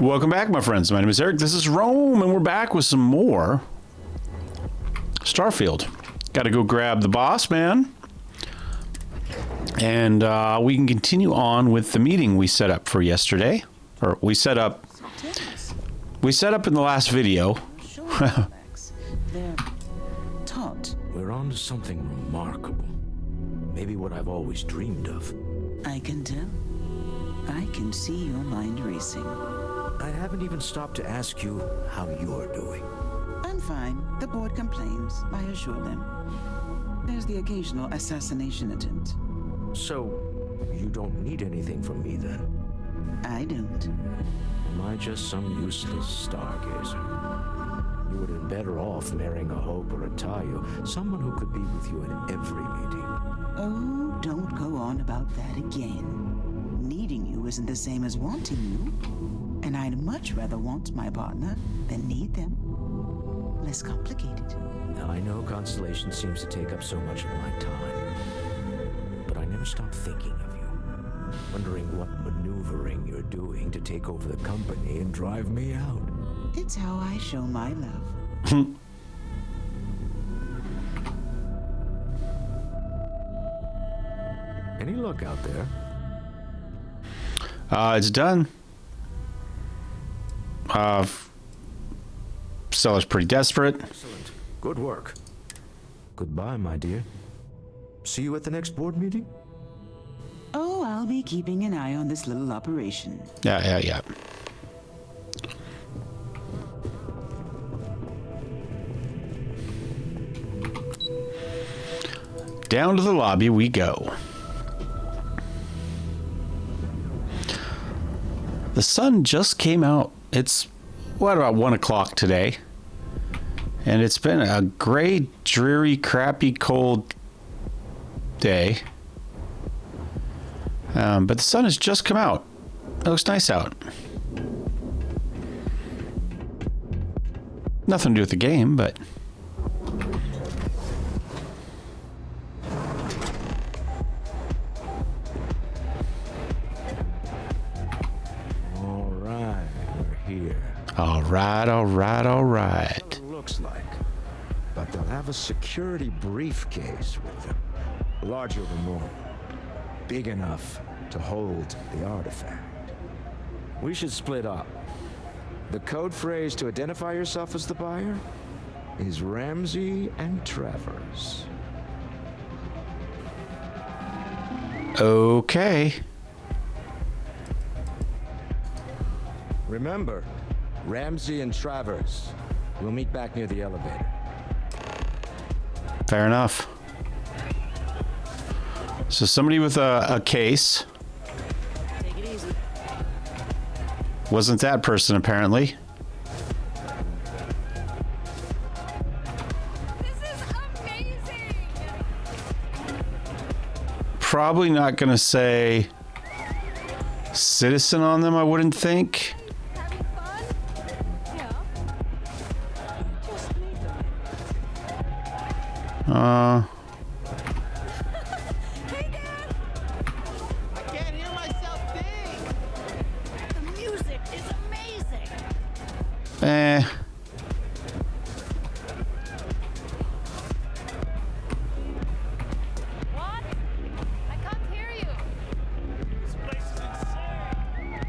Welcome back, my friends. My name is Eric. This is Rome, and we're back with some more Starfield. Got to go grab the boss, man. And we can continue on with the meeting we set up for yesterday. Or we set up in the last video. They're taut. We're on to something remarkable. Maybe what I've always dreamed of. I can tell. I can see your mind racing. I haven't even stopped to ask you how you're doing. I'm fine. The board complains. I assure them. There's the occasional assassination attempt. So, you don't need anything from me then? I don't. Am I just some useless stargazer? You would have been better off marrying a Hope or a Tayo, someone who could be with you in every meeting. Oh, don't go on about that again. Needing you isn't the same as wanting you. And I'd much rather want my partner than need them. Less complicated. Now, I know Constellation seems to take up so much of my time, but I never stop thinking of you, wondering what maneuvering you're doing to take over the company and drive me out. It's how I show my love. Any luck out there? It's done. Seller's pretty desperate. Excellent. Good work. Goodbye, my dear. See you at the next board meeting? Oh, I'll be keeping an eye on this little operation. Yeah. Down to the lobby we go. The sun just came out. It's, about 1 o'clock today? And it's been a gray, dreary, crappy, cold day. But the sun has just come out. It looks nice out. Nothing to do with the game, but... All right. It looks like. But they'll have a security briefcase with them. Larger than normal. Big enough to hold the artifact. We should split up. The code phrase to identify yourself as the buyer is Ramsey and Travers. Okay. Remember, Ramsey and Travers. We'll meet back near the elevator. Fair enough. So somebody with a case. Take it easy. Wasn't that person, apparently. This is amazing! Probably not going to say citizen on them, I wouldn't think. Having fun? Yeah. Just meet them. Hey, Dad! I can't hear myself think. The music is amazing! What? I can't hear you. This place is insane.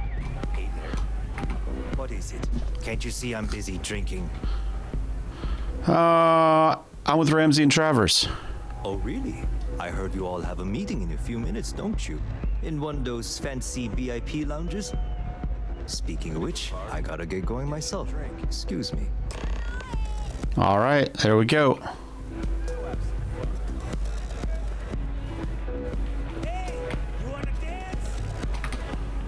Hey there. What is it? Can't you see I'm busy drinking? I'm with Ramsey and Travers. Oh, really? I heard you all have a meeting in a few minutes, don't you? In one of those fancy VIP lounges? Speaking of which, I gotta get going myself. Excuse me. All right, there we go. Hey, you wanna dance?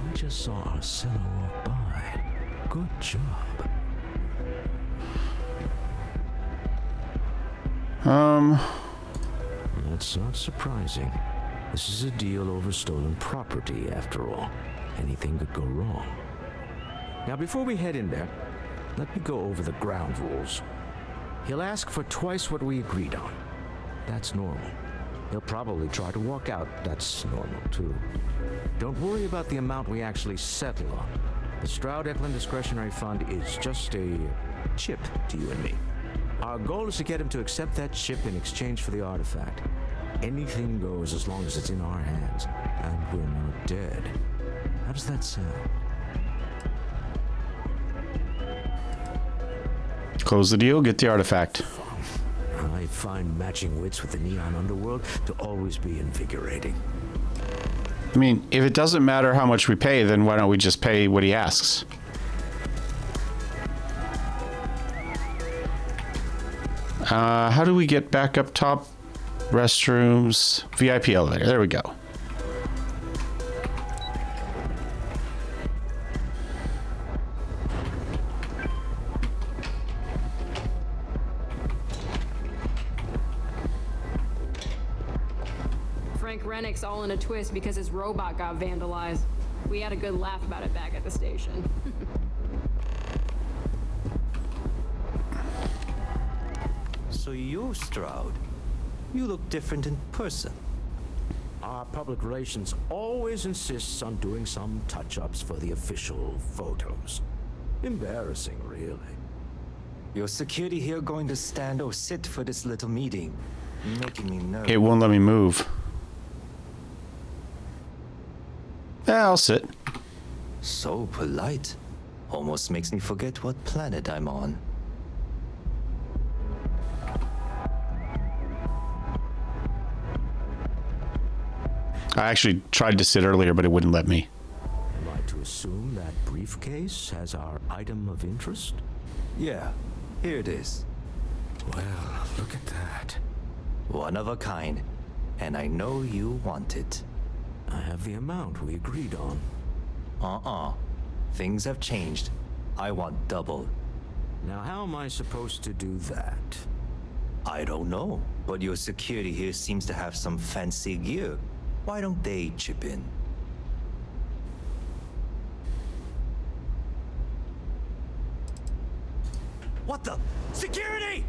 I just saw Arcella walk by. Good job. That's not surprising. This is a deal over stolen property, after all. Anything could go wrong. Now, before we head in there, let me go over the ground rules. He'll ask for twice what we agreed on. That's normal. He'll probably try to walk out. That's normal, too. Don't worry about the amount we actually settle on. The Stroud-Eklund Discretionary Fund is just a chip to you and me. Our goal is to get him to accept that chip in exchange for the artifact. Anything goes as long as it's in our hands, and we're not dead. How does that sound? Close the deal, get the artifact. I find matching wits with the neon underworld to always be invigorating. I mean, if it doesn't matter how much we pay, then why don't we just pay what he asks? How do we get back up top? Restrooms, VIP elevator. There we go. Frank Rennick's all in a twist because his robot got vandalized. We had a good laugh about it back at the station. So you're Stroud. You look different in person. Our public relations always insists on doing some touch-ups for the official photos. Embarrassing, really. Your security here going to stand or sit for this little meeting? Making me nervous. It won't let me move. Yeah, I'll sit. So polite. Almost makes me forget what planet I'm on. I actually tried to sit earlier, but it wouldn't let me. Am I to assume that briefcase has our item of interest? Yeah, here it is. Well, look at that. One of a kind. And I know you want it. I have the amount we agreed on. Things have changed. I want double. Now, how am I supposed to do that? I don't know, but your security here seems to have some fancy gear. Why don't they chip in? What the? Security!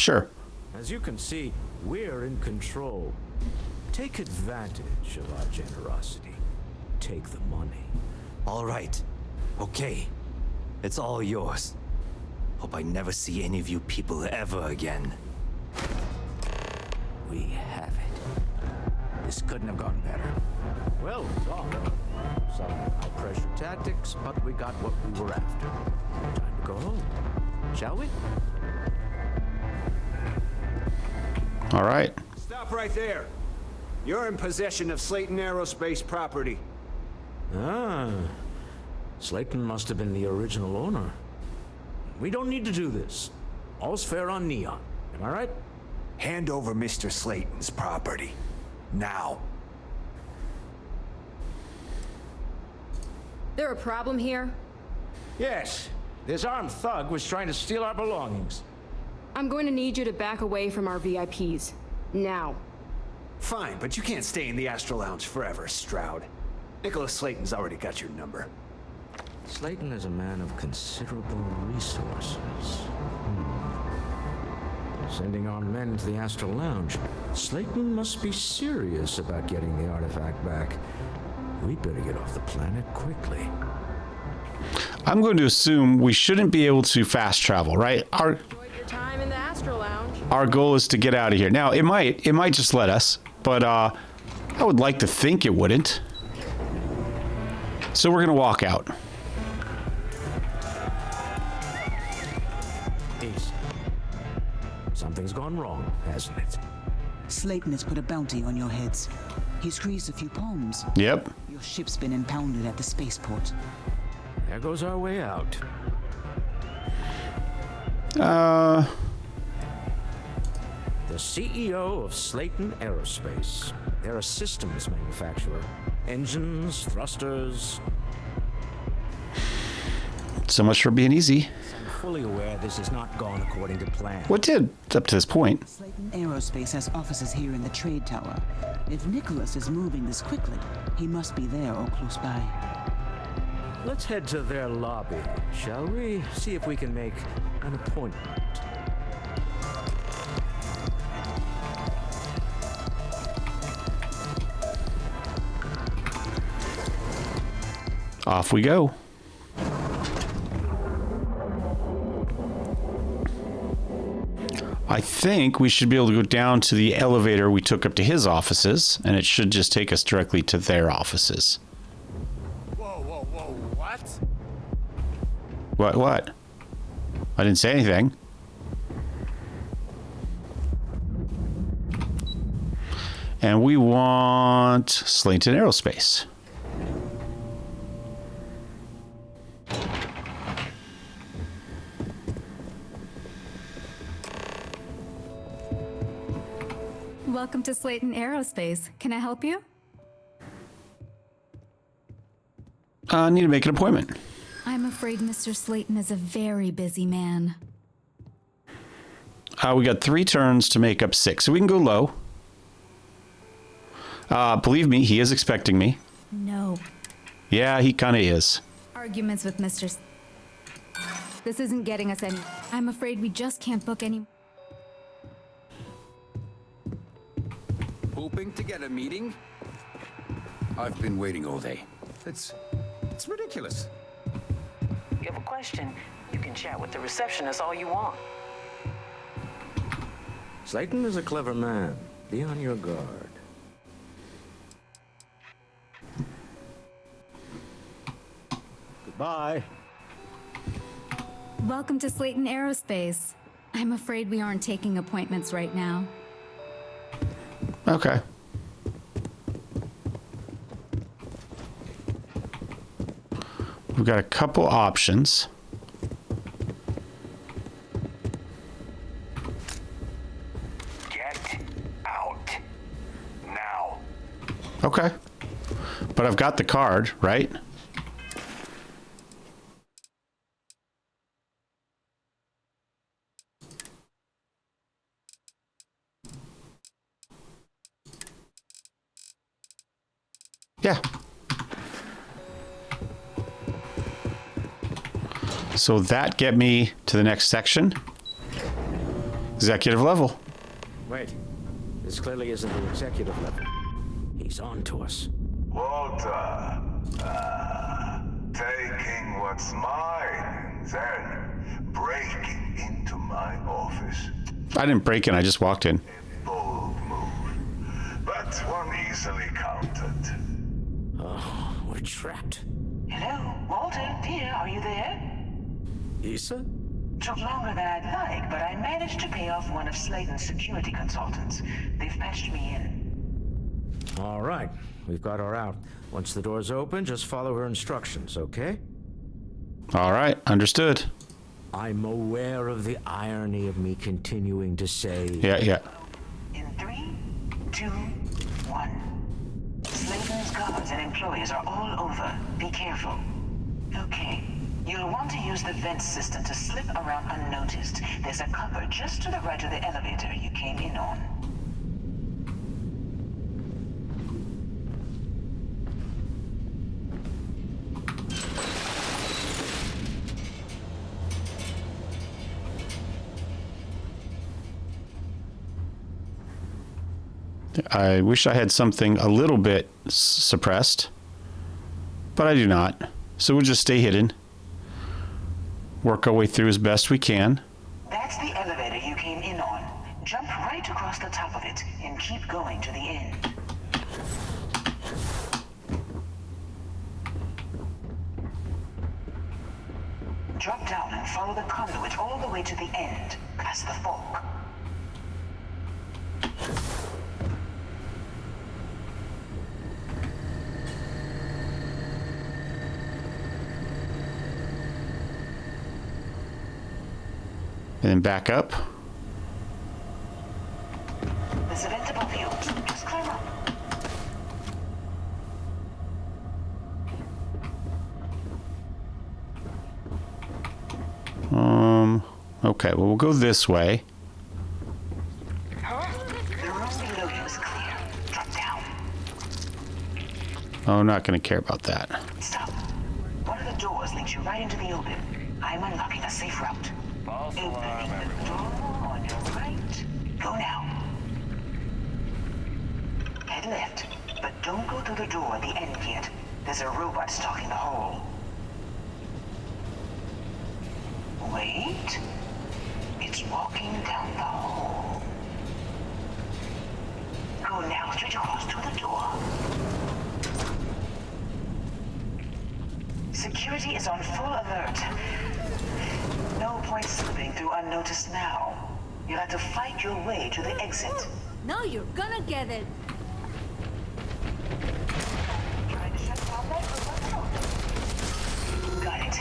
Sure. As you can see, we're in control. Take advantage of our generosity. Take the money. All right. Okay. It's all yours. Hope I never see any of you people ever again. We have it. This couldn't have gone better. Well done. Some high-pressure tactics, but we got what we were after. Time to go home. Shall we? All right. Stop right there. You're in possession of Slayton Aerospace property. Ah. Slayton must have been the original owner. We don't need to do this. All's fair on Neon. Am I right? Hand over Mr. Slayton's property. Now. There a problem here? Yes. This armed thug was trying to steal our belongings. I'm going to need you to back away from our VIPs. Now. Fine, but you can't stay in the Astro Lounge forever, Stroud. Nicholas Slayton's already got your number. Slayton is a man of considerable resources. Sending armed men into the Astral Lounge. Slayton must be serious about getting the artifact back. We'd better get off the planet quickly. I'm going to assume we shouldn't be able to fast travel, right? Enjoyed your time in the Astro Lounge. Our goal is to get out of here. Now, it might just let us, but I would like to think it wouldn't. So we're going to walk out. Ace. Something's gone wrong, hasn't it? Slayton has put a bounty on your heads. He's greased a few palms. Yep. Your ship's been impounded at the spaceport. There goes our way out. Uh, The CEO of Slayton Aerospace. They're a systems manufacturer. Engines, thrusters. so much for being easy. I'm fully aware this has not gone according to plan. What did up to this point? Slayton Aerospace has offices here in the trade tower. If Nicholas is moving this quickly, he must be there or close by. Let's head to their lobby, shall we? See if we can make an appointment. Off we go. I think we should be able to go down to the elevator we took up to his offices, and it should just take us directly to their offices. Whoa, what? What? I didn't say anything. And we want Slayton Aerospace. Welcome to Slayton Aerospace. Can I help you? I need to make an appointment. I'm afraid Mr. Slayton is a very busy man. We got 3 turns to make up 6, so we can go low. Believe me, he is expecting me. No. Yeah, he kind of is. Arguments with Mr. This isn't getting us any. I'm afraid we just can't book any. Hoping to get a meeting? I've been waiting all day. It's ridiculous. You have a question, you can chat with the receptionist all you want. Slayton is a clever man. Be on your guard. Goodbye. Welcome to Slayton Aerospace. I'm afraid we aren't taking appointments right now. Okay. We've got a couple options. Get out. Now. Okay. But I've got the card, right? Yeah. So that get me to the next section. Executive level. Wait. This clearly isn't the executive level. He's on to us. Walter, taking what's mine, then breaking into my office. I didn't break in, I just walked in. A bold move, but one easily countered. Oh, we're trapped. Hello, Walter, dear, are you there? Issa? Took longer than I'd like, but I managed to pay off one of Slayton's security consultants. They've patched me in. All right. We've got her out. Once the door's open, just follow her instructions, okay? All right, understood. I'm aware of the irony of me continuing to say... Yeah. In 3, 2, 1. Slayton's guards and employees are all over. Be careful. Okay. You'll want to use the vent system to slip around unnoticed. There's a cupboard just to the right of the elevator you came in on. I wish I had something a little bit suppressed, but I do not. So we'll just stay hidden. Work our way through as best we can. That's the elevator you came in on. Jump right across the top of it and keep going to the end. Drop down and follow the conduit all the way to the end, past the fork. And then back up. There's a vent above you. Just climb up. Okay, well, we'll go this way. The room below you is clear. Drop down. Oh, I'm not going to care about that. Stop. One of the doors links you right into the open. I'm unlocking a safe route. False alarm, Opening the everyone. door on your right. Go now. Head left, but don't go through the door at the end yet. There's a robot stalking the hole. Wait. It's walking down the hole. Go now, straight across to the door. Security is on full alert. No point slipping through unnoticed now. You'll have to fight your way to the exit. No, you're gonna get it. Trying to shut down that robot. Got it.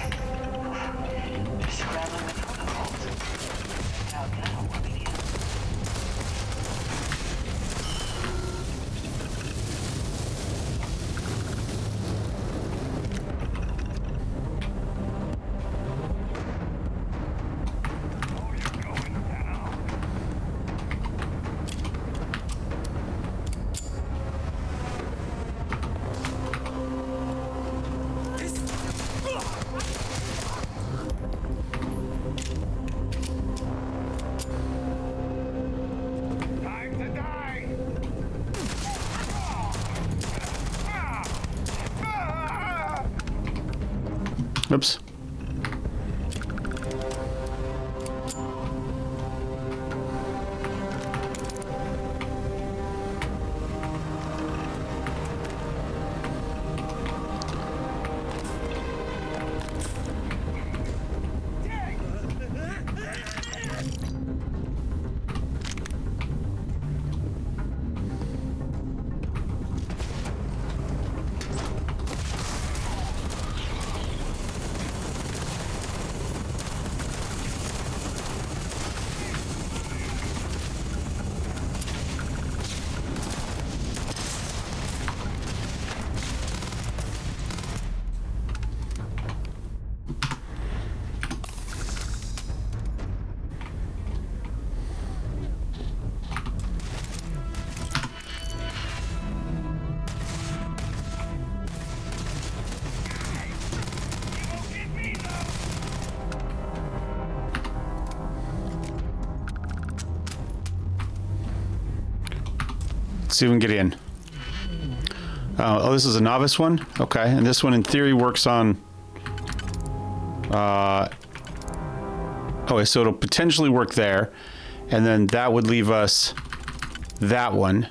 Scrambling the protocols. Now we'll begin. Time to die! Oops. Let's see if we can get in. Oh, this is a novice one? Okay, and this one in theory works on... okay, so it'll potentially work there. And then that would leave us that one.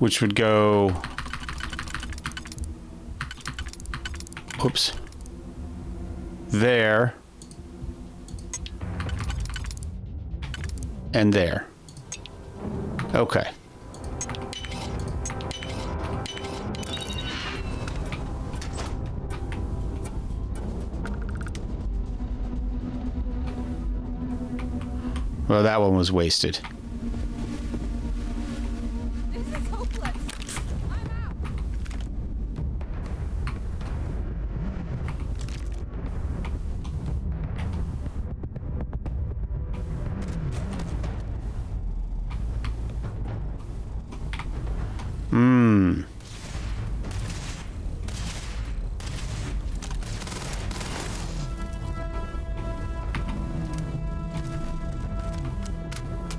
Which would go... Oops. There. And there. Okay. Well, that one was wasted. This is hopeless. I'm out.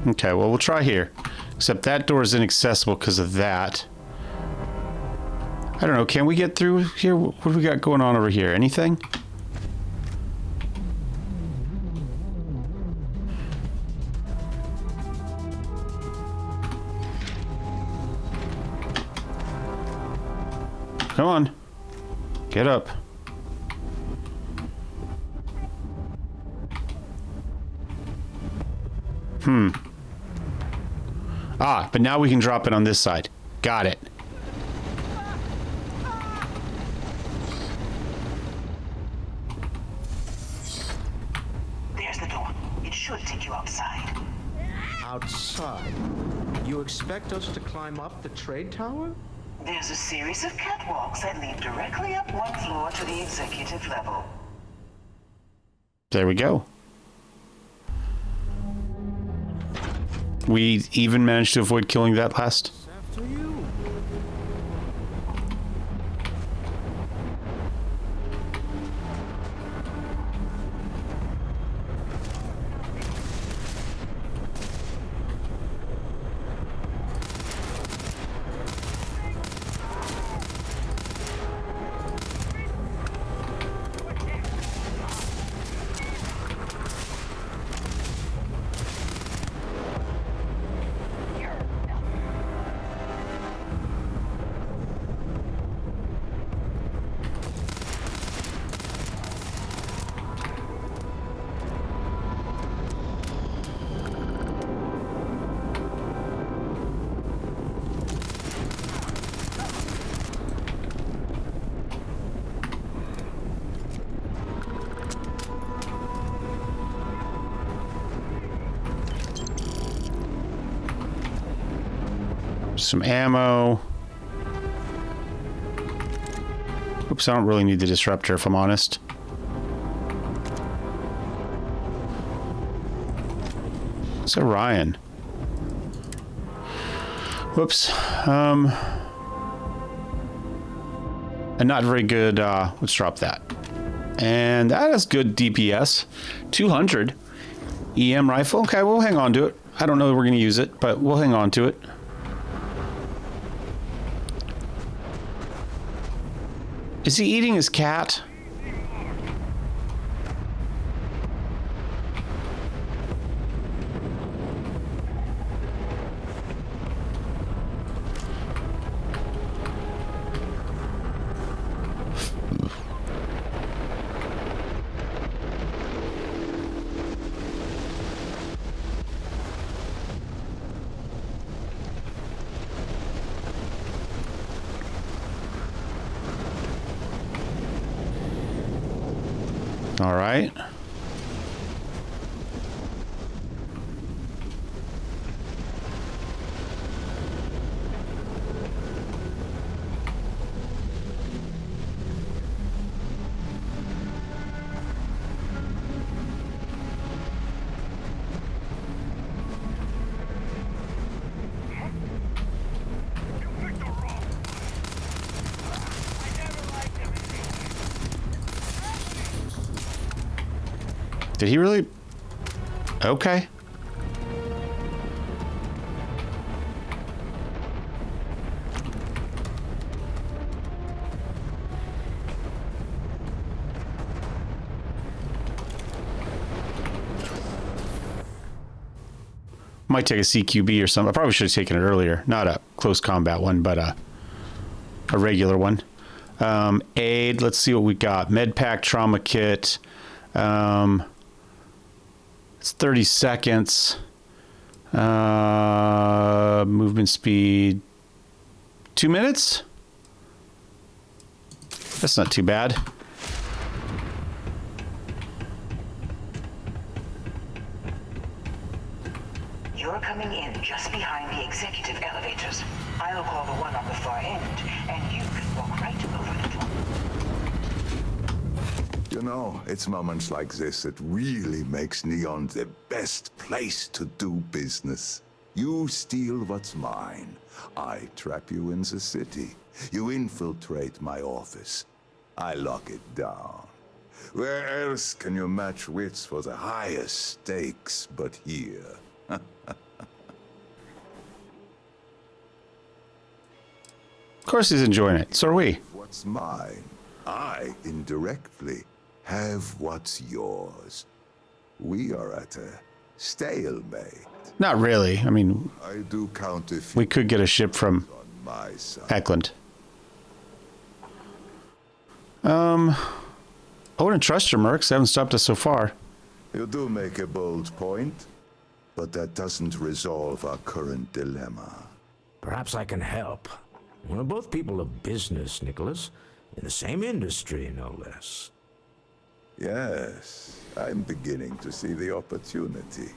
Okay, well, we'll try here. Except that door is inaccessible because of that. I don't know, can we get through here? What do we got going on over here? Anything? Come on. Get up. Ah, but now we can drop it on this side. Got it. There's the door. It should take you outside. Outside? You expect us to climb up the trade tower? There's a series of catwalks that lead directly up one floor to the executive level. There we go. We even managed to avoid killing that last. After you. Some ammo. Oops, I don't really need the disruptor if I'm honest. It's Orion. Whoops. And not very good. Let's drop that. And that is good DPS. 200. EM rifle. Okay, we'll hang on to it. I don't know if we're going to use it, but we'll hang on to it. Is he eating his cat? All right. Did he really? Okay. Might take a CQB or something. I probably should have taken it earlier. Not a close combat one, but a regular one. Aid, let's see what we got. Med pack, trauma kit. It's 30 seconds. Movement speed. 2 minutes? That's not too bad. You're coming in just behind the executive elevators. I'll call the one on the far end, and you can walk right over the door. You know, it's moments like this that really makes Neon the best place to do business. You steal what's mine. I trap you in the city. You infiltrate my office. I lock it down. Where else can you match wits for the highest stakes but here? Of course he's enjoying it. So are we. What's mine, I indirectly have what's yours. We are at a stalemate. Not really. I mean, I do count if we could get a ship from my side. Eklund. I wouldn't trust your mercs. They haven't stopped us so far. You do make a bold point, but that doesn't resolve our current dilemma. Perhaps I can help. We're both people of business, Nicholas. In the same industry, no less. Yes, I'm beginning to see the opportunity.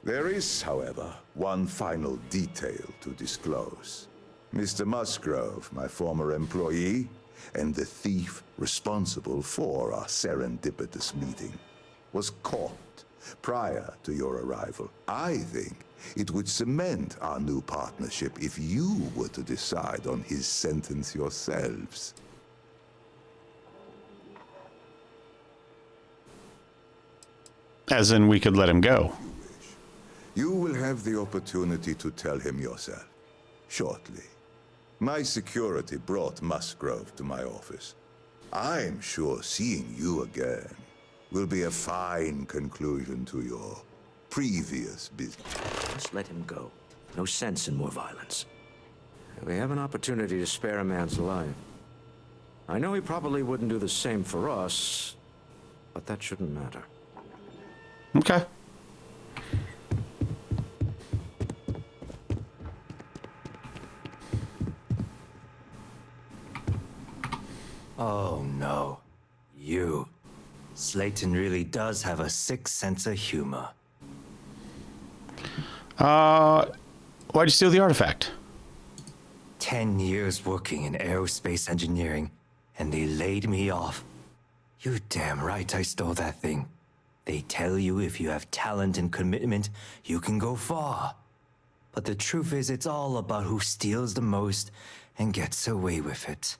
There is, however, one final detail to disclose. Mr. Musgrove, my former employee, and the thief responsible for our serendipitous meeting, was caught prior to your arrival. I think it would cement our new partnership if you were to decide on his sentence yourselves. As in, we could let him go. You will have the opportunity to tell him yourself, shortly. My security brought Musgrove to my office. I'm sure seeing you again will be a fine conclusion to your previous business. Just let him go. No sense in more violence. We have an opportunity to spare a man's life. I know he probably wouldn't do the same for us, but that shouldn't matter. Okay. Oh no. You. Slayton really does have a sick sense of humor. Why'd you steal the artifact? 10 years working in aerospace engineering, and they laid me off. You're damn right I stole that thing. They tell you if you have talent and commitment, you can go far. But the truth is, it's all about who steals the most and gets away with it.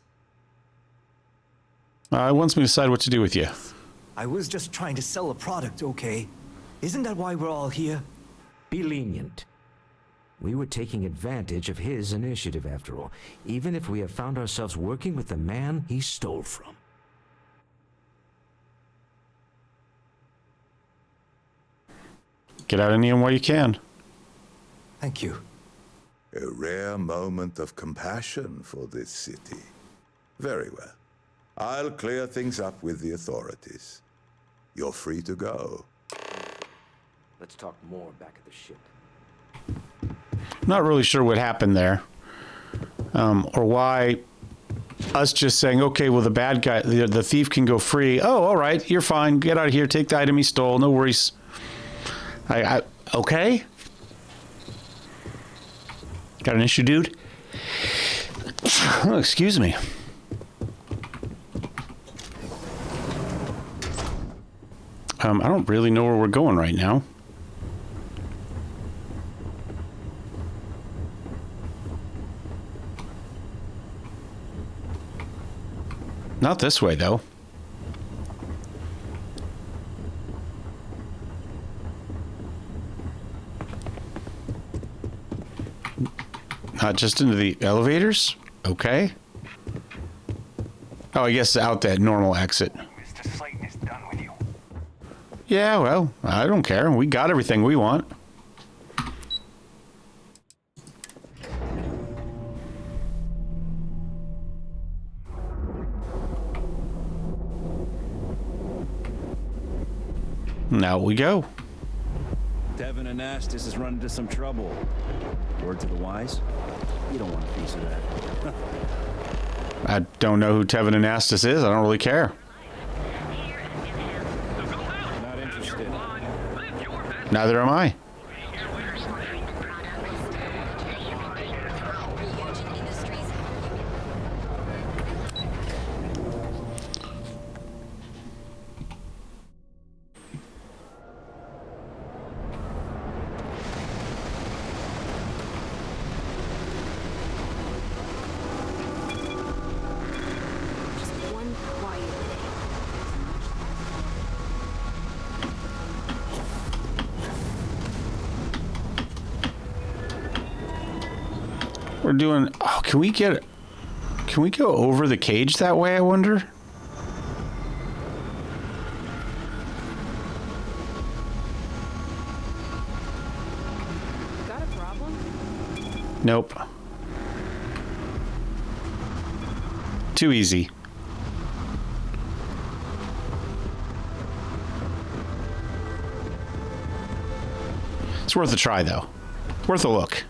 He wants me to decide what to do with you. I was just trying to sell a product, okay? Isn't that why we're all here? Be lenient. We were taking advantage of his initiative, after all, even if we have found ourselves working with the man he stole from. Get out of Neon while you can. Thank you. A rare moment of compassion for this city. Very well. I'll clear things up with the authorities. You're free to go. Let's talk more back at the ship. Not really sure what happened there. Or why us just saying, okay, well, the bad guy, the thief can go free. Oh, all right, you're fine. Get out of here. Take the item he stole. No worries. Okay. Got an issue, dude? Oh, excuse me. I don't really know where we're going right now. Not this way, though. Not just into the elevators? Okay. Oh, I guess out that normal exit. Mr. Slayton is done with you. Yeah, well, I don't care. We got everything we want. Now we go. Devin Anastas has run into some trouble. Word to the wise? You don't want a piece of that. I don't know who Tevin Anastas is. I don't really care. Not interested. Neither am I. We're doing... Oh, can we get... Can we go over the cage that way, I wonder? Got a problem? Nope. Too easy. It's worth a try, though. Worth a look.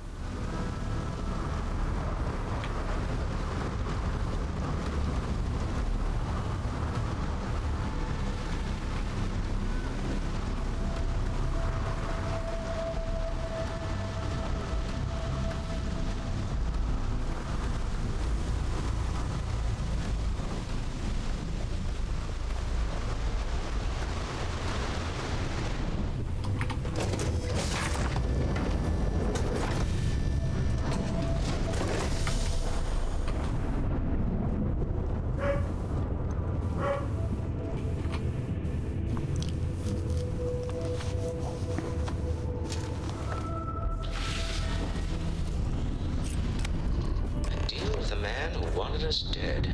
Dead.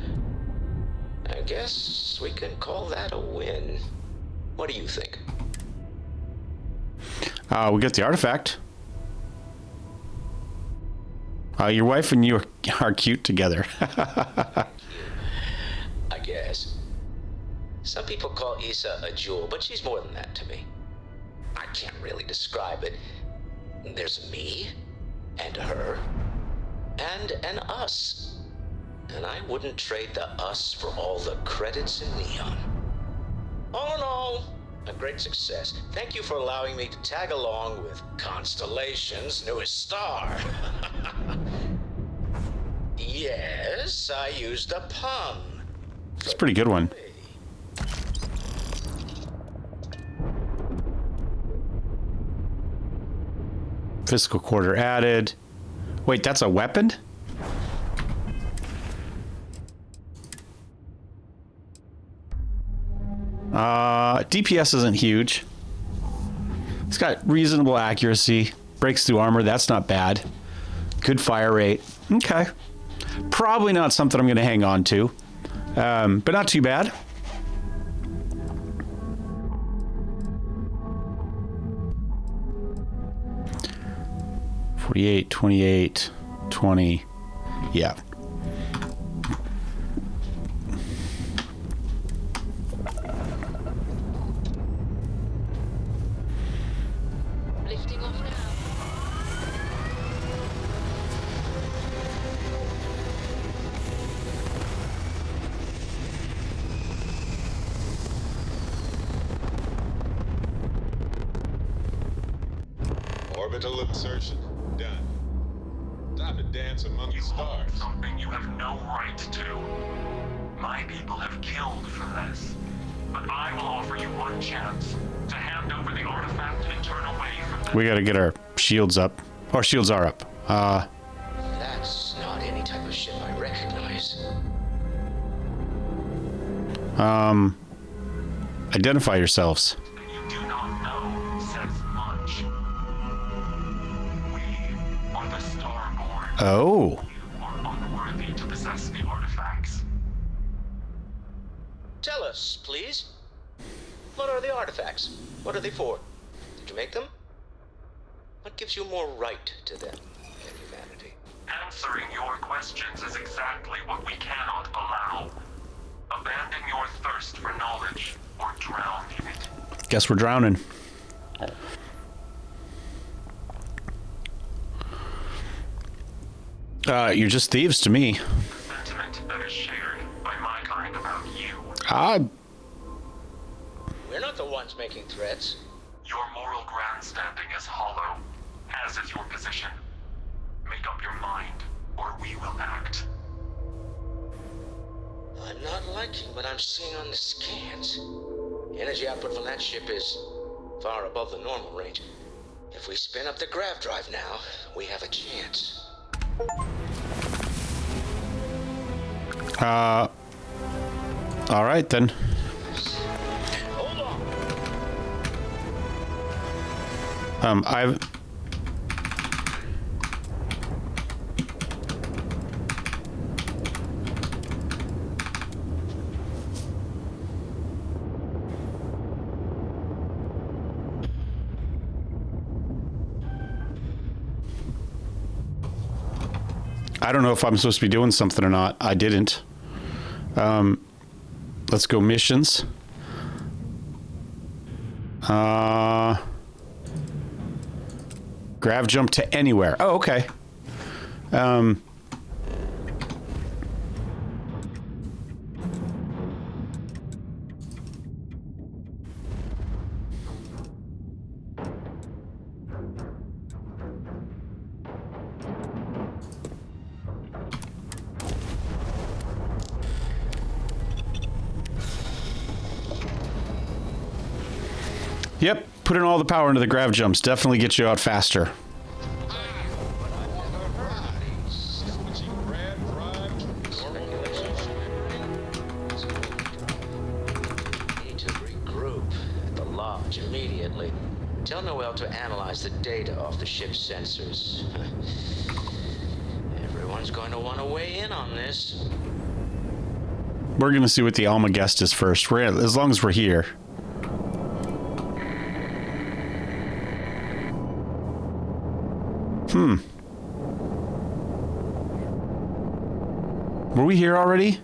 I guess we can call that a win. What do you think? We get the artifact. Your wife and you are cute together. I guess. Some people call Issa a jewel, but she's more than that to me. I can't really describe it. There's me, and her, and an us. And I wouldn't trade the us for all the credits in Neon. All in all, a great success. Thank you for allowing me to tag along with Constellation's newest star. Yes, I used a pun. It's a pretty good one. Fiscal quarter added. Wait, that's a weapon? DPS isn't huge. It's got reasonable accuracy. Breaks through armor, that's not bad. Good fire rate. Okay. Probably not something I'm going to hang on to. But not too bad. $48, $28, $20. Yeah. Lifting off now. Orbital insertion done. Time to dance among the stars. Something you have no right to. My people have killed for this. But I will offer you one chance to hand over the artifact and turn away from this. We gotta get our shields up. Our shields are up. That's not any type of ship I recognize. Identify yourselves. You do not know says much. We are the Starborn. Oh. You are unworthy to possess the artifacts. Tell us, please. What are the artifacts? What are they for? Did you make them? What gives you more right to them than humanity? Answering your questions is exactly what we cannot allow. Abandon your thirst for knowledge or drown in it. Guess we're drowning. You're just thieves to me. Sentiment that is shared by my kind about you. We're not the ones making threats. Your moral grandstanding is hollow, as is your position. Make up your mind, or we will act. I'm not liking what I'm seeing on the scans. Energy output from that ship is far above the normal range. If we spin up the grav drive now, we have a chance. All right then. Hold on. I don't know if I'm supposed to be doing something or not. I didn't. Let's go missions. Grav jump to anywhere. Oh, okay. Yep, putting all the power into the grav jumps definitely gets you out faster. Need to regroup at the lodge immediately. Tell Noel to analyze the data off the ship's sensors. Everyone's going to want to weigh in on this. We're gonna see what the Alma guest is first. As long as we're here. Were we here already?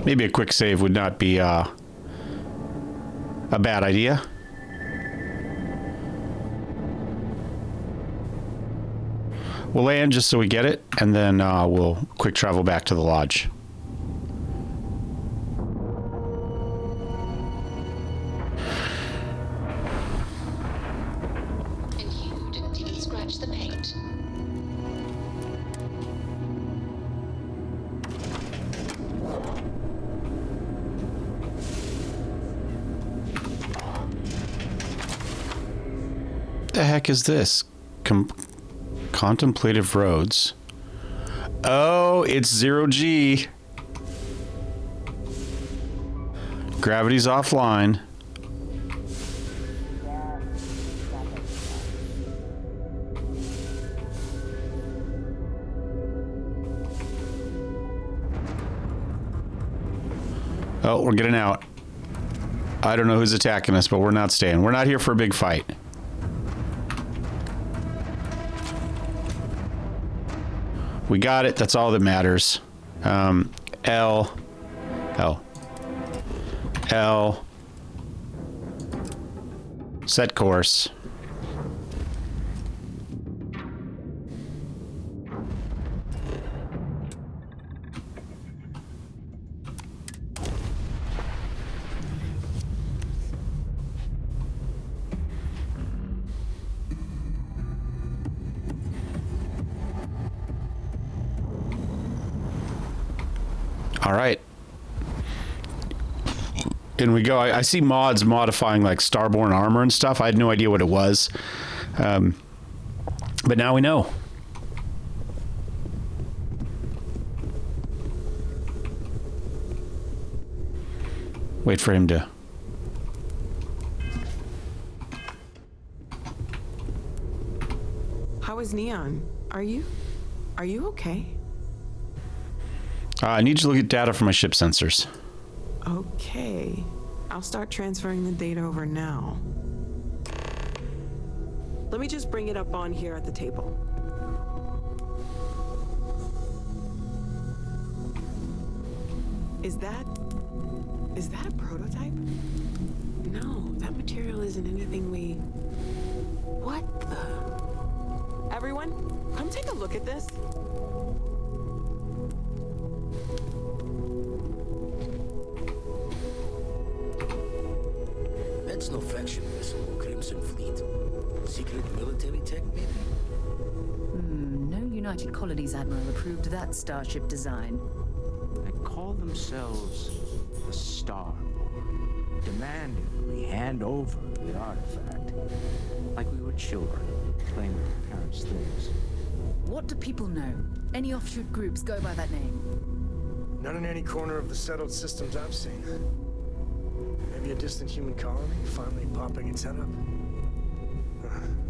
Maybe a quick save would not be a bad idea. We'll land just so we get it, and then we'll quick travel back to the lodge. And you didn't even scratch the paint. the heck is this? Contemplative roads. Oh, it's 0G. Gravity's offline. Oh, we're getting out. I don't know who's attacking us, but we're not staying. We're not here for a big fight. We got it. That's all that matters. L. Set course. All right. In we go. I see mods modifying like starborn armor and stuff. I had no idea what it was. But now we know. Wait for him to... How is Neon? Are you okay? I need you to look at data from my ship sensors. Okay. I'll start transferring the data over now. Let me just bring it up on here at the table. Is that a prototype? No, that material isn't anything we... What the... Everyone, come take a look at this. That's no faction vessel or Crimson Fleet. Secret military tech, maybe? No United Colonies Admiral approved that starship design. They call themselves the Star, demanding we hand over the artifact, like we were children playing with their parents' things. What do people know? Any offshoot groups go by that name? Not in any corner of the settled systems I've seen. Maybe a distant human colony finally popping its head up.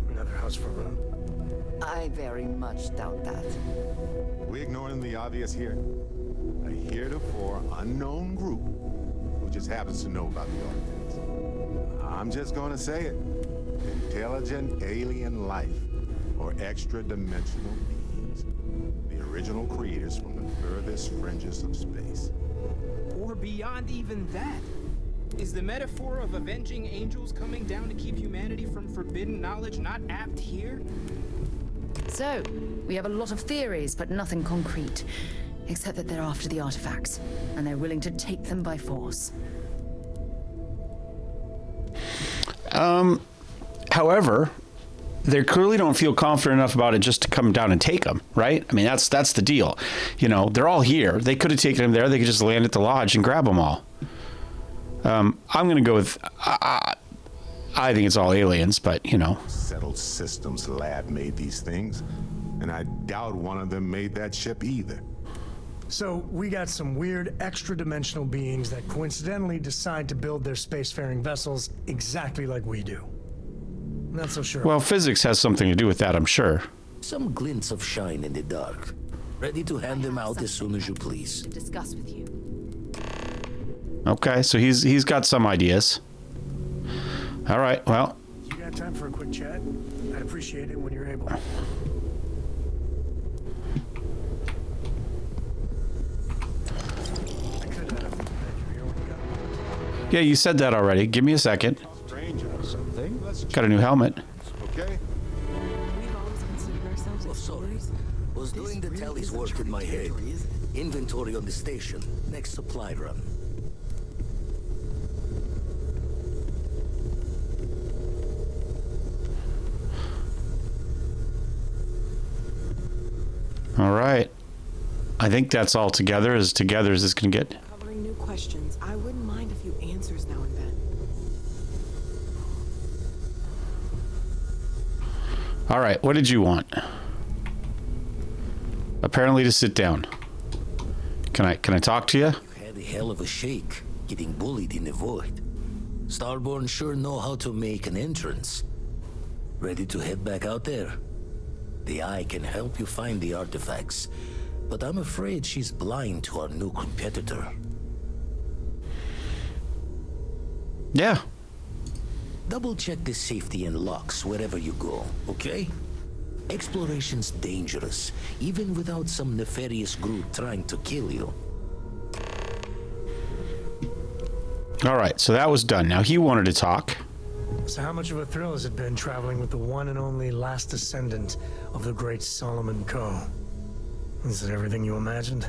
Another house for Rome. I very much doubt that. We ignoring the obvious here? A heretofore unknown group who just happens to know about the artifacts. I'm just gonna say it. Intelligent alien life, or extra-dimensional beings. The original creators from the furthest fringes of space. Or beyond even that. Is the metaphor of avenging angels coming down to keep humanity from forbidden knowledge not apt here? So, we have a lot of theories, but nothing concrete. Except that they're after the artifacts, and they're willing to take them by force. However, they clearly don't feel confident enough about it just to come down and take them, right? I mean, that's the deal. You know, they're all here. They could have taken them there. They could just land at the lodge and grab them all. I'm going to go with... I think it's all aliens, but, you know. Settled Systems Lab made these things, and I doubt one of them made that ship either. So, we got some weird extra-dimensional beings that coincidentally decide to build their spacefaring vessels exactly like we do. Not so sure. Well, physics has something to do with that, I'm sure. Some glints of shine in the dark. Ready to hand them out as soon as you please. To discuss with you. Okay, so he's got some ideas. All right, well. You got time for a quick chat? I'd appreciate it when you're able. Yeah, you said that already. Give me a second. Got a new helmet. Okay. Oh, sorry. Was doing the tallies work in my head. Inventory on the station. Next supply run. All right. I think that's all together as this can get. Covering new questions. I wouldn't mind a few answers now and then. All right, what did you want? Apparently to sit down. Can I talk to you? You had a hell of a shake, getting bullied in the void. Starborn sure know how to make an entrance. Ready to head back out there? The Eye can help you find the artifacts, but I'm afraid she's blind to our new competitor. Yeah. Double check the safety and locks wherever you go, okay? Exploration's dangerous, even without some nefarious group trying to kill you. All right, so that was done. Now he wanted to talk. So how much of a thrill has it been traveling with the one and only last descendant of the great Solomon Coe? Is it everything you imagined?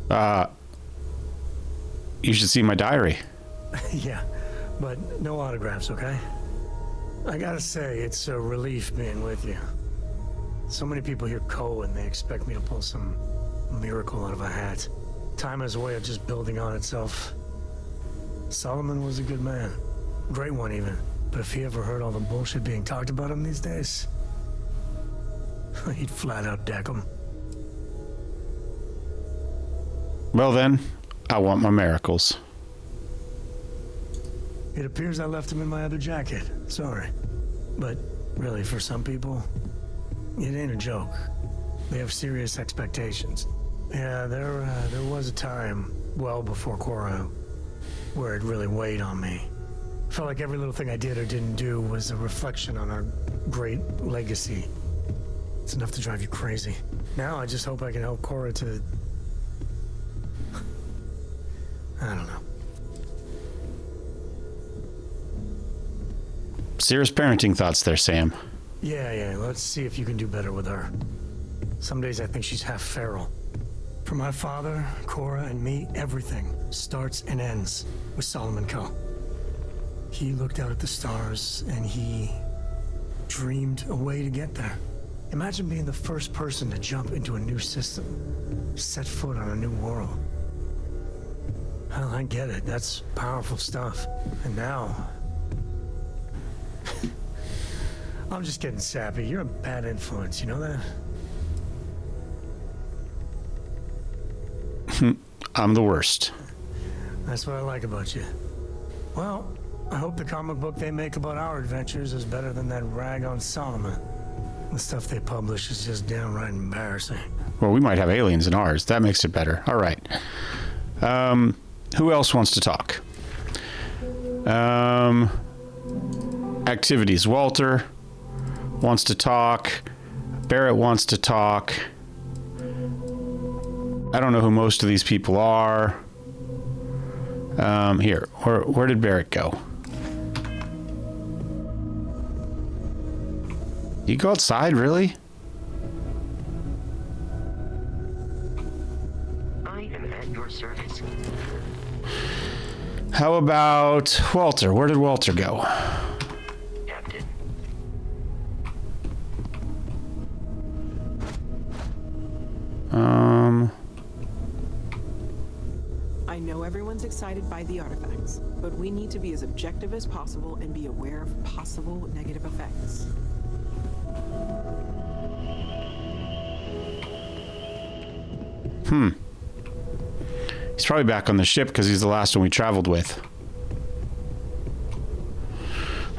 You should see my diary. Yeah, but no autographs, okay? I gotta say, it's a relief being with you. So many people hear Coe and they expect me to pull some miracle out of a hat. Time has a way of just building on itself. Solomon was a good man. Great one, even. But if he ever heard all the bullshit being talked about him these days, he'd flat out deck him. Well then, I want my miracles. It appears I left him in my other jacket. Sorry. But really, for some people, it ain't a joke. They have serious expectations. Yeah, there was a time, well before Cora, where it really weighed on me. Felt like every little thing I did or didn't do was a reflection on our great legacy. It's enough to drive you crazy. Now I just hope I can help Cora to... I don't know. Serious parenting thoughts there, Sam. Yeah, let's see if you can do better with her. Some days I think she's half feral. For my father, Cora, and me, everything starts and ends with Solomon Coe. He looked out at the stars, and he dreamed a way to get there. Imagine being the first person to jump into a new system, set foot on a new world. Hell, I get it. That's powerful stuff. And now... I'm just getting sappy. You're a bad influence, you know that? I'm the worst. That's what I like about you. Well, I hope the comic book they make about our adventures is better than that rag on Solomon. The stuff they publish is just downright embarrassing. Well, we might have aliens in ours. That makes it better. All right. Who else wants to talk? Activities. Walter wants to talk. Barrett wants to talk. I don't know who most of these people are. Here. Where did Barrett go? You go outside, really? I am at your service. How about Walter? Where did Walter go? Captain. I know everyone's excited by the artifacts, but we need to be as objective as possible and be aware of possible negative effects. He's probably back on the ship because he's the last one we traveled with.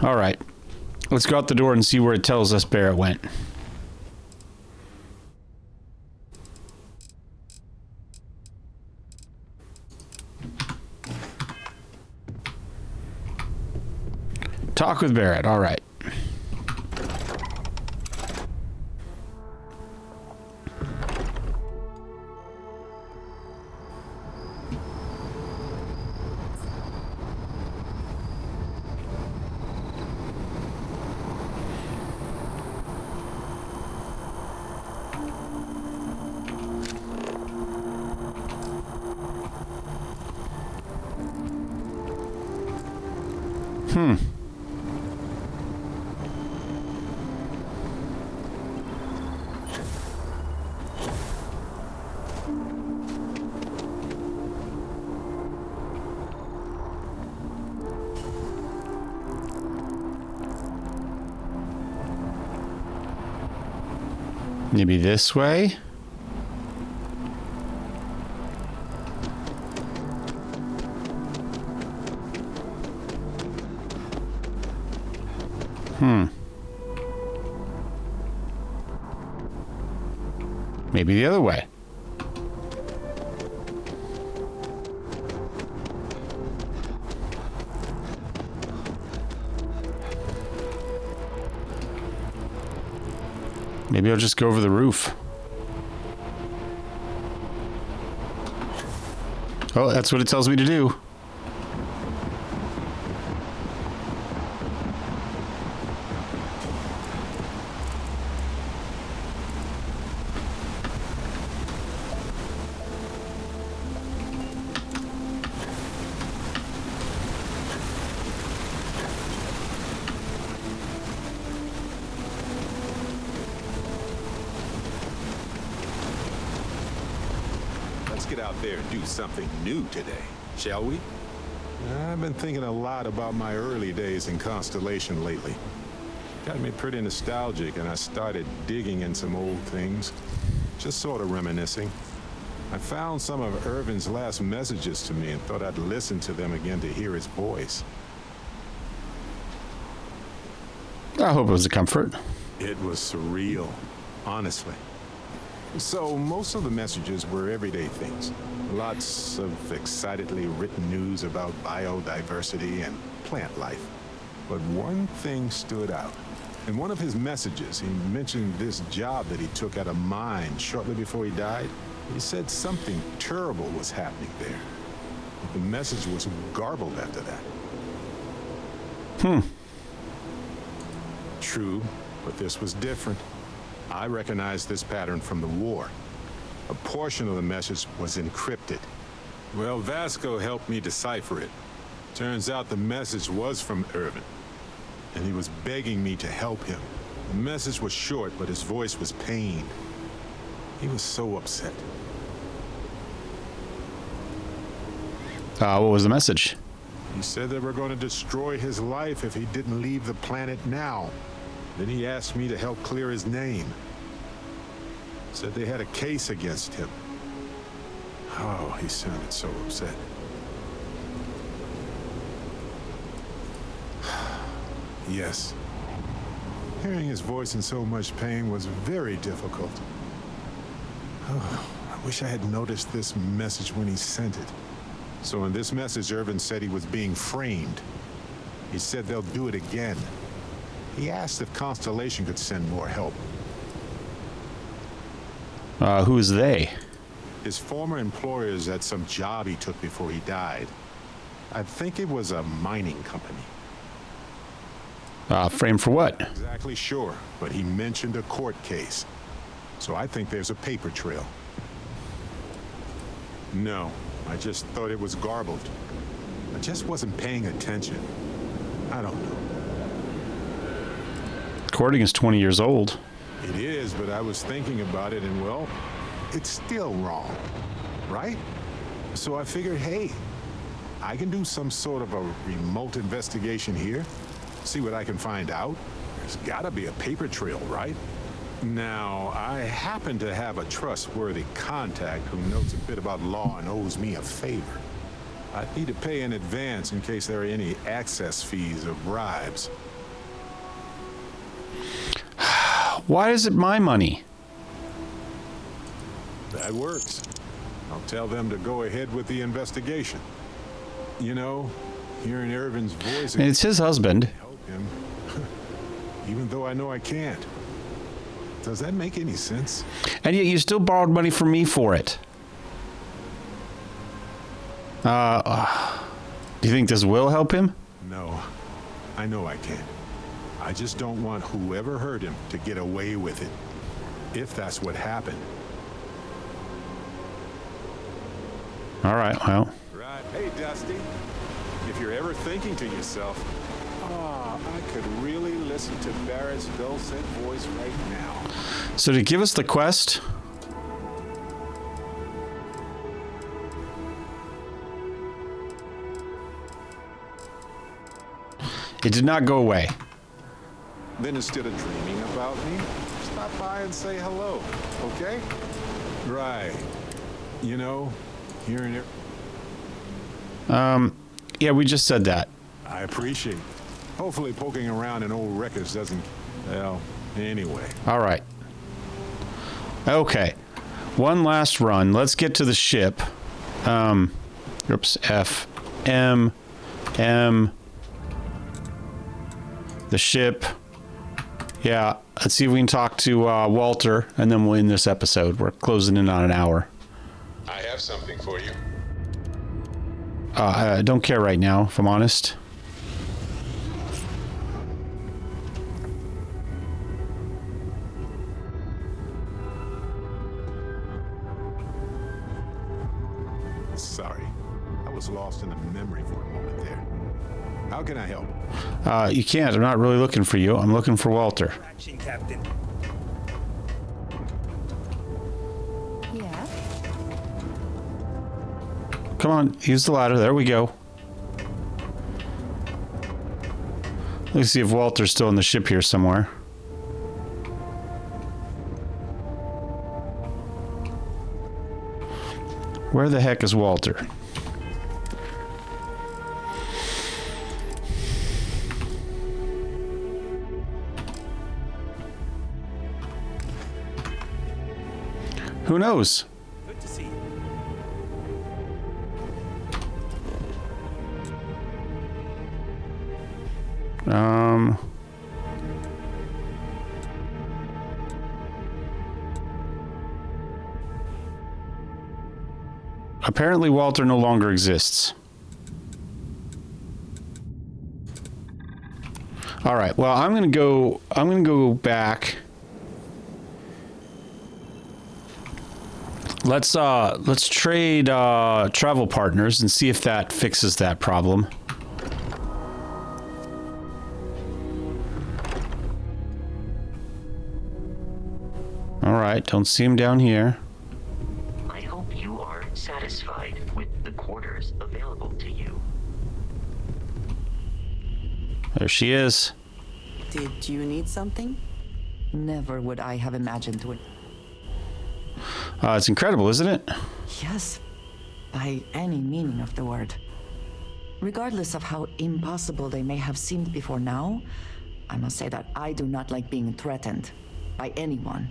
All right. Let's go out the door and see where it tells us Barrett went. Talk with Barrett. All right. Maybe this way? Maybe the other way. Maybe I'll just go over the roof. Oh, that's what it tells me to do. Let's get out there and do something new today, shall we? I've been thinking a lot about my early days in Constellation lately. Got me pretty nostalgic, and I started digging in some old things, just sort of reminiscing. I found some of Irvin's last messages to me and thought I'd listen to them again to hear his voice. I hope it was a comfort. It was surreal, honestly. So most of the messages were everyday things. Lots of excitedly written news about biodiversity and plant life. But one thing stood out. In one of his messages, he mentioned this job that he took at a mine shortly before he died. He said something terrible was happening there. The message was garbled after that. True, but this was different. I recognized this pattern from the war. A portion of the message was encrypted. Well, Vasco helped me decipher it. Turns out the message was from Irvin, and he was begging me to help him. The message was short, but his voice was pained. He was so upset. What was the message? He said they were going to destroy his life if he didn't leave the planet now. Then he asked me to help clear his name. Said they had a case against him. Oh, he sounded so upset. Yes. Hearing his voice in so much pain was very difficult. Oh, I wish I had noticed this message when he sent it. So in this message, Irvin said he was being framed. He said they'll do it again. He asked if Constellation could send more help. Who's they? His former employers at some job he took before he died. I think it was a mining company. Framed for what? Exactly sure, but he mentioned a court case. So I think there's a paper trail. No, I just thought it was garbled. I just wasn't paying attention. I don't know. Recording is 20 years old. It is, but I was thinking about it, and well, it's still wrong, right? So I figured, hey, I can do some sort of a remote investigation here, see what I can find out. There's gotta be a paper trail, right? Now, I happen to have a trustworthy contact who knows a bit about law and owes me a favor. I need to pay in advance in case there are any access fees or bribes. Why is it my money? That works. I'll tell them to go ahead with the investigation. You know, hearing Irvin's voice... And it's his husband. ...help him, even though I know I can't. Does that make any sense? And yet you still borrowed money from me for it. Do you think this will help him? No, I know I can't. I just don't want whoever hurt him to get away with it, if that's what happened. All right, well. Right. Hey, Dusty, if you're ever thinking to yourself, I could really listen to Barrett's dulcet voice right now. So to give us the quest, it did not go away. Then instead of dreaming about me, stop by and say hello, okay? Right. You know, here and there. Yeah, we just said that. I appreciate it. Hopefully poking around in old records doesn't, well, anyway. All right. Okay. One last run. Let's get to the ship. Oops. F. M. M. The ship. Yeah. Let's see if we can talk to Walter, and then we'll end this episode. We're closing in on an hour. I have something for you. I don't care right now, if I'm honest. Sorry. I was lost in a memory for a moment there. How can I help? You can't. I'm not really looking for you. I'm looking for Walter. Action, Captain. Yeah. Come on, use the ladder. There we go. Let's see if Walter's still in the ship here somewhere. Where the heck is Walter? Who knows? Good to see you. Apparently Walter no longer exists. All right. Well, I'm going to go back. Let's trade travel partners and see if that fixes that problem. All right, don't see him down here. I hope you are satisfied with the quarters available to you. There she is. Did you need something? Never would I have imagined would. It's incredible, isn't it? Yes, by any meaning of the word. Regardless of how impossible they may have seemed before now, I must say that I do not like being threatened by anyone.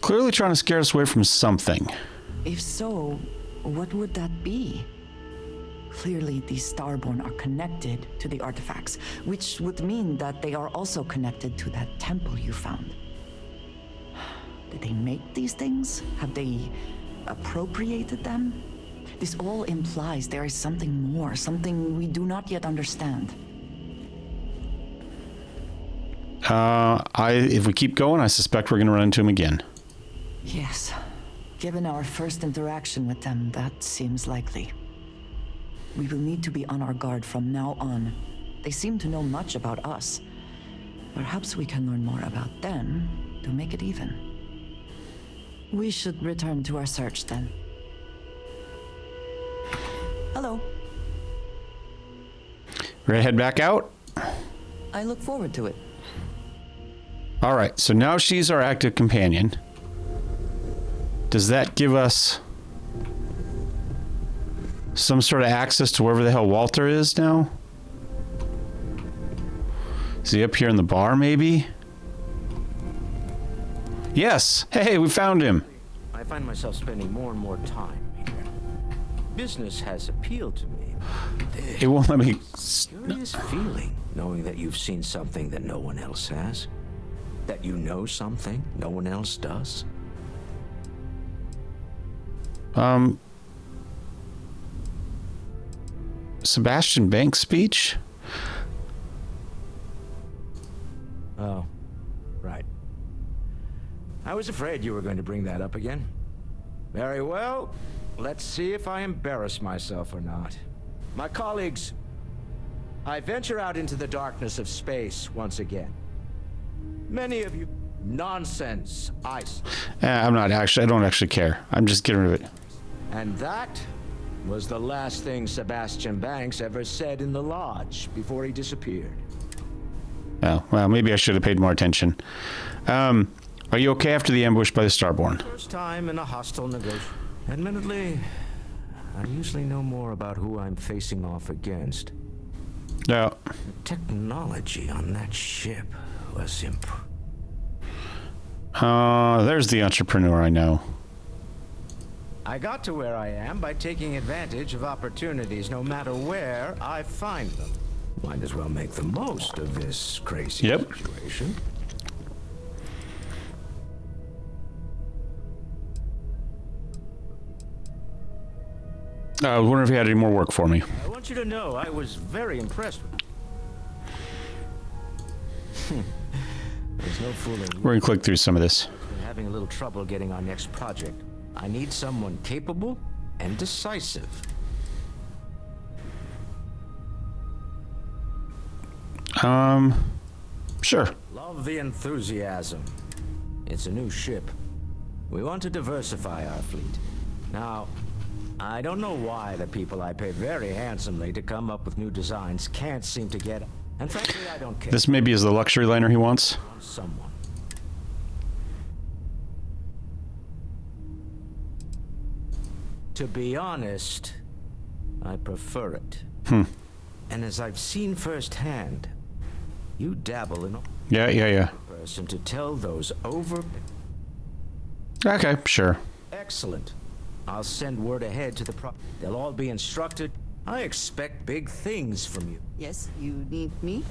Clearly trying to scare us away from something. If so, what would that be? Clearly, these Starborn are connected to the artifacts, which would mean that they are also connected to that temple you found. Did they make these things? Have they appropriated them? This all implies there is something more, something we do not yet understand. If we keep going, I suspect we're going to run into him again. Yes. Given our first interaction with them, that seems likely. We will need to be on our guard from now on. They seem to know much about us. Perhaps we can learn more about them to make it even. We should return to our search then. Hello. Ready to head back out? I look forward to it. All right, so now she's our active companion. Does that give us some sort of access to wherever the hell Walter is now? Is he up here in the bar, maybe? Yes! Hey, we found him! I find myself spending more and more time here. Business has appealed to me. It won't let me... Curious feeling, knowing that you've seen something that no one else has. That you know something no one else does. Sebastian Banks speech? Oh, right. I was afraid you were going to bring that up again. Very well. Let's see if I embarrass myself or not. My colleagues, I venture out into the darkness of space once again. Many of you... Nonsense, I'm not actually... I don't actually care. I'm just getting rid of it. And that was the last thing Sebastian Banks ever said in the lodge before he disappeared. Oh, well, maybe I should have paid more attention. Are you okay after the ambush by the Starborn? First time in a hostile negotiation. Admittedly, I usually know more about who I'm facing off against. No. The technology on that ship was There's the entrepreneur I know. I got to where I am by taking advantage of opportunities no matter where I find them. Might as well make the most of this crazy situation. I was wondering if you had any more work for me. I want you to know I was very impressed with There's no fooling. We're going to click through some of this. Been having a little trouble getting our next project. I need someone capable and decisive. Sure. Love the enthusiasm. It's a new ship. We want to diversify our fleet. Now, I don't know why the people I pay very handsomely to come up with new designs can't seem to get it. And frankly, I don't care. This maybe is the luxury liner he wants. Someone. To be honest, I prefer it. And as I've seen firsthand, you dabble in Yeah. person to tell those over. Okay, sure. Excellent. I'll send word ahead to the They'll all be instructed. I expect big things from you. Yes, you need me?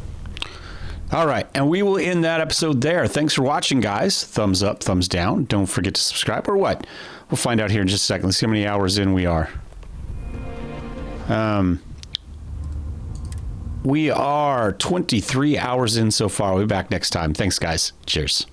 All right, and we will end that episode there. Thanks for watching, guys. Thumbs up, thumbs down. Don't forget to subscribe, or what? We'll find out here in just a second. Let's see how many hours in we are. We are 23 hours in so far. We'll be back next time. Thanks, guys. Cheers.